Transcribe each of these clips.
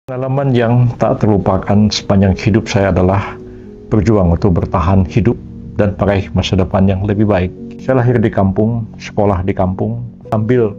Pengalaman yang tak terlupakan sepanjang hidup saya adalah berjuang untuk bertahan hidup dan meraih masa depan yang lebih baik. Saya lahir di kampung, sekolah di kampung, sambil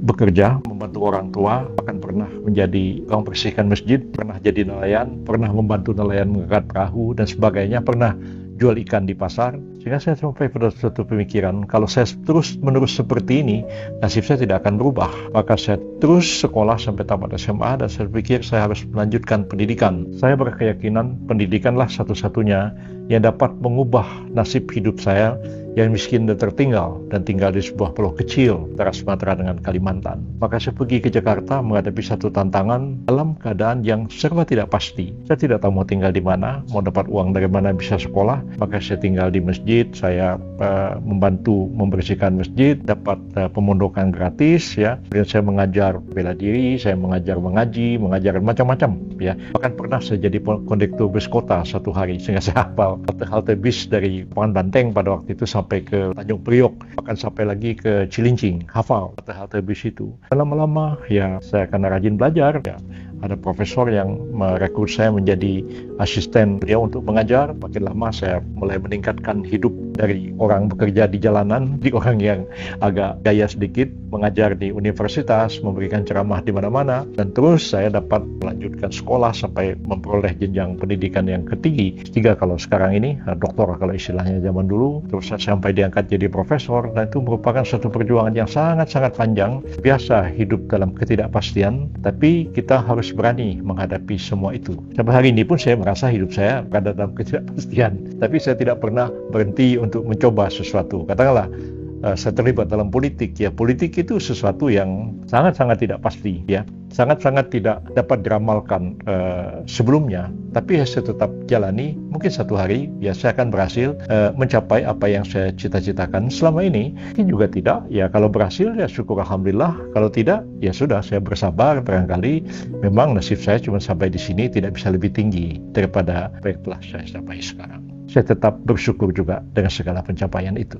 bekerja, membantu orang tua, bahkan pernah menjadi tukang bersihkan masjid, pernah jadi nelayan, pernah membantu nelayan mengangkat perahu dan sebagainya, pernah jual ikan di pasar. Sehingga saya sampai pada suatu pemikiran, kalau saya terus-menerus seperti ini, nasib saya tidak akan berubah. Maka saya terus sekolah sampai tamat SMA dan saya pikir saya harus melanjutkan pendidikan. Saya berkeyakinan pendidikanlah satu-satunya yang dapat mengubah nasib hidup saya yang miskin dan tertinggal dan tinggal di sebuah pulau kecil antara Sumatera dengan Kalimantan. Maka saya pergi ke Jakarta menghadapi satu tantangan dalam keadaan yang serba tidak pasti. Saya tidak tahu mau tinggal di mana, mau dapat uang dari mana bisa sekolah. Maka saya tinggal di masjid, saya membantu membersihkan masjid, dapat pemondokan gratis, ya. Kemudian saya mengajar bela diri, saya mengajar mengaji, mengajar macam-macam, ya. Bahkan pernah saya jadi kondektur bus kota satu hari, sehingga saya hafal halte bis dari Papan Banteng pada waktu itu sampai ke Tanjung Priok, bahkan sampai lagi ke Cilincing, hafal halte bis itu. Lama-lama ya saya karena rajin belajar, ya ada profesor yang merekrut saya menjadi asisten beliau untuk mengajar. Makin lama saya mulai meningkatkan hidup dari orang bekerja di jalanan, di orang yang agak gaya sedikit, mengajar di universitas, memberikan ceramah di mana-mana, dan terus saya dapat melanjutkan sekolah sampai memperoleh jenjang pendidikan yang ketiga kalau sekarang ini, doktor kalau istilahnya zaman dulu, terus saya sampai diangkat jadi profesor, dan itu merupakan suatu perjuangan yang sangat-sangat panjang. Biasa hidup dalam ketidakpastian, tapi kita harus berani menghadapi semua itu. Sampai hari ini pun saya merasa hidup saya berada dalam ketidakpastian, tapi saya tidak pernah berhenti untuk mencoba sesuatu. Katakanlah saya terlibat dalam politik, ya politik itu sesuatu yang sangat-sangat tidak pasti, ya sangat-sangat tidak dapat diramalkan sebelumnya, tapi saya tetap jalani. Mungkin satu hari ya saya akan berhasil mencapai apa yang saya cita-citakan selama ini. Mungkin juga tidak, ya kalau berhasil ya syukur alhamdulillah, kalau tidak ya sudah, saya bersabar. Barangkali memang nasib saya cuma sampai di sini, tidak bisa lebih tinggi daripada apa yang telah saya capai sekarang. Saya tetap bersyukur juga dengan segala pencapaian itu.